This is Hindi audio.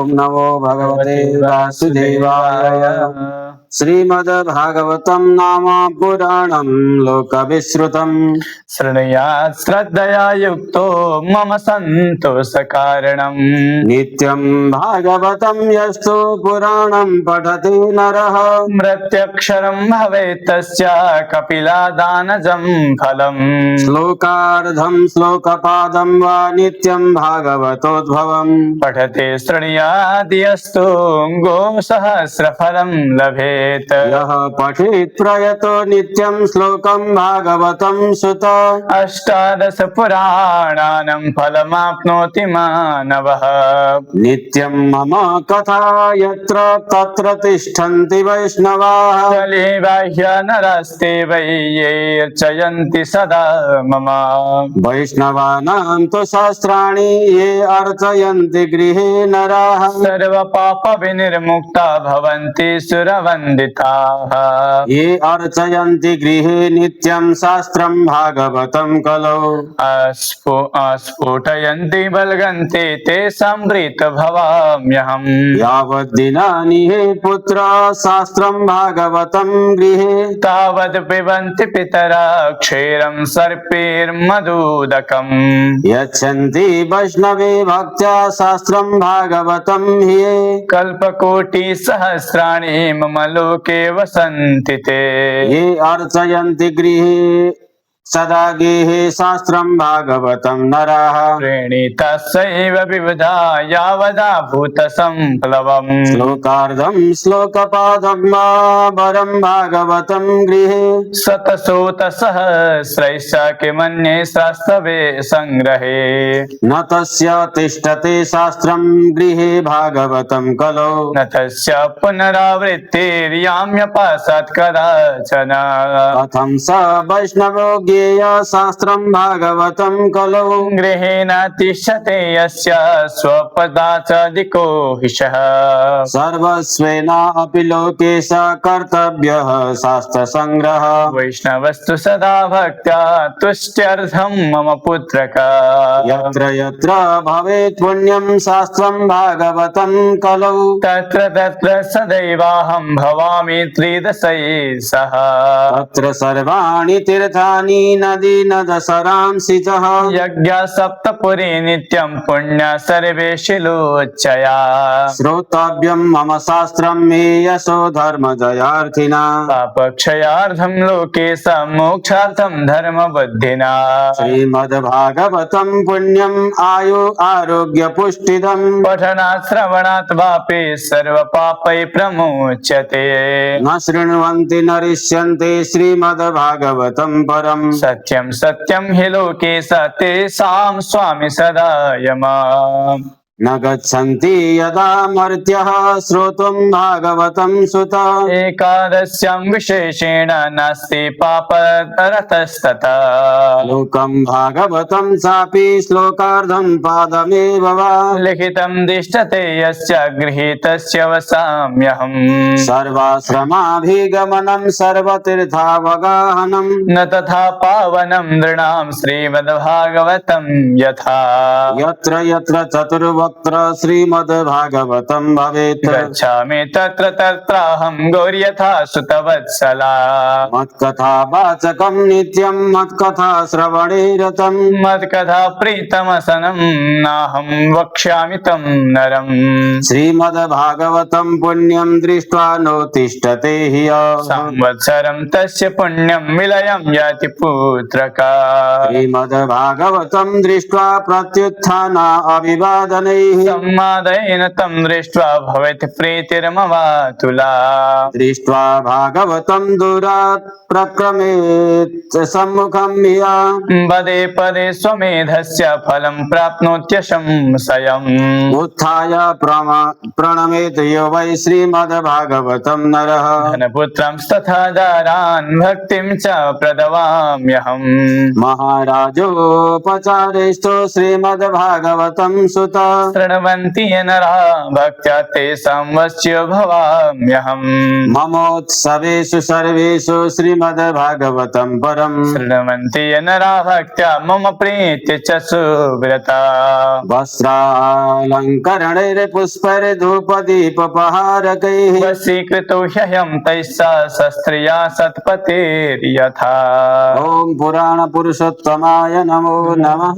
ओम नमो भगवते वासुदेवाय। श्रीमद्भागवतं नाम पुराणं लोकविश्रुतं शृणुयात् श्रद्धया युक्तो मम सन्तोषकारणम्। नित्यं भागवतं यस्तु पुराणं पठति नरः मृत्यक्षरं भवेत् तस्य कपिलादानजं फलम्। श्लोकार्धं श्लोकपादं वा नित्यं भागवतोद्भवम् पठते शृणुयात् यस्तु गोसहस्रफलं लभेत्। यः पठेत् प्रयतो नित्यं श्लोकं भागवतं सुत 18 पुराणानं फलमाप्नोति मानवः। नित्यं मम कथा यत्र तत्र तिष्ठन्ति वैष्णवाः कले बाह्य नरस्ते वै ये अर्चयन्ति सदा मम। वैष्णवानां तु शास्त्राणि ये अर्चयन्ति गृहे नराः सर्व पाप विनिर्मुक्ता भवन्ति सुरवन्दिताः। ये अर्चयन्ति गृहे नित्यं शास्त्रं भागवतं कलौ स्फुटयन्ति बल्गन्ते तेषां प्रीत भवाम्यहम्। यावद्दिनानि हे पुत्र शास्त्रं भागवतं गृहे तावद् पिबन्ति पितरा क्षीरं सर्पैर्मधुदकम्। यच्छन्ति वैष्णवे भक्त्या शास्त्रं भागवतं हि ये कल्पकोटिसहस्राणि मम लोके वसन्ति ते। ये अर्चयन्ति गृहे सदा गेहे शास्त्रं भागवतं नराः प्रणीतस्यैव विविधा यावदा भूतसम्प्लवम्। श्लोकार्धं श्लोकपादं वा वरं भागवतं गृहे शतशोतसहस्रैश्च किमन्ये शास्त्रवे सङ्ग्रहे। न तस्य तिष्ठते शास्त्रं गृहे भागवतं कलौ न तस्य पुनरावृत्तिर्याम्यपासात् कदाचन। कथं स वैष्णवो ज्ञेय शास्त्रं भागवतं कलौ गृहेण तिष्ठते यस्य स्वपदाचादिको हिषः। सर्वस्वेनापि लोके स कर्तव्यः शास्त्रसङ्ग्रहः वैष्णवस्तु सदा भक्त्या तुष्ट्यर्थं मम पुत्रक। यत्र यत्र भवेत् पुण्यं शास्त्रं भागवतं कलौ तत्र तत्र सदैवाहं भवामि त्रिदशैः। तत्र सर्वाणि तीर्थानि नदी नदसरांसि च यज्ञ सप्तपुरी नित्यं पुण्य सर्वे शिलोच्चया। श्रोतव्यं मम शास्त्रं मे यशो धर्मजयार्थिना पापक्षयार्थं लोके स मोक्षार्थं धर्मबुद्धिना। श्रीमद्भागवतं पुण्यम् आयु आरोग्य पुष्टिदम् पठनात् श्रवणात् वापि सर्वपापै प्रमुच्यते। न शृण्वन्ति न ऋष्यन्ते श्रीमद्भागवतं परम् सत्यं सत्यं हि लोके स तेषां स्वामी सदा यमा। न गच्छन्ति यदा मर्त्यः श्रोतुं भागवतं सुत एकादश्यां विशेषेण नास्ति पापरतस्तथा। लोकं भागवतं चापि श्लोकार्धं पादमेव वा लिखितं दिष्टते यस्य गृहीतस्य वसाम्यहम्। सर्वाश्रमाभिगमनं सर्वतीर्थावगाहनं न तथा पावनं नृणां श्रीमद्भागवतं यथा। यत्र यत्र चतुर्वक्त्र श्रीमद्भागवतं भवेत् गच्छामि तत्र तत्राहं गौर्यथा सुतवत्सला। मत्कथा वाचकं नित्यं मत्कथा श्रवणे रतं मत्कथा प्रीतमसनं नाहं वक्ष्यामि तं नरम्। श्रीमद्भागवतं पुण्यं दृष्ट्वा नोत्तिष्ठते हि संवत्सरं तस्य पुण्यं विलयं याति पुत्रका। श्रीमद्भागवतं दृष्ट्वा प्रत्युत्थाना अभिवादनैः सम्मादेन तं दृष्ट्वा भवेत् प्रीतिर्मवातुला। दृष्ट्वा भागवतं दूरात् प्रक्रमेत् सम्मुखं ह्या पदे पदे स्वमेधस्य फलं प्राप्नोत्यशंशयम्। उत्थाय प्रणमेत् यो वै श्रीमद्भागवतं नरः धनपुत्रंस्तथा दारान् भक्तिं च प्रदवाम्यहम्। महाराजोपचारेष्टो श्रीमद्भागवतं सुत शृण्वन्ति ये नरा भक्त्या तेषां वश्य भवाम्यहम् ममोत्सवेषु सर्वेषु श्रीमद्भागवतं परम् शृण्वन्ति ये नरा भक्त्या मम प्रीत्य च सुव्रता वस्त्रालङ्करणैर्पुष्पैर्धूपदीपपहारकैः वशीकृतो ह्यहं तैस्सा शस्त्रिया सत्पतेर्यथा ॐ पुराणपुरुषोत्तमाय नमो नमः।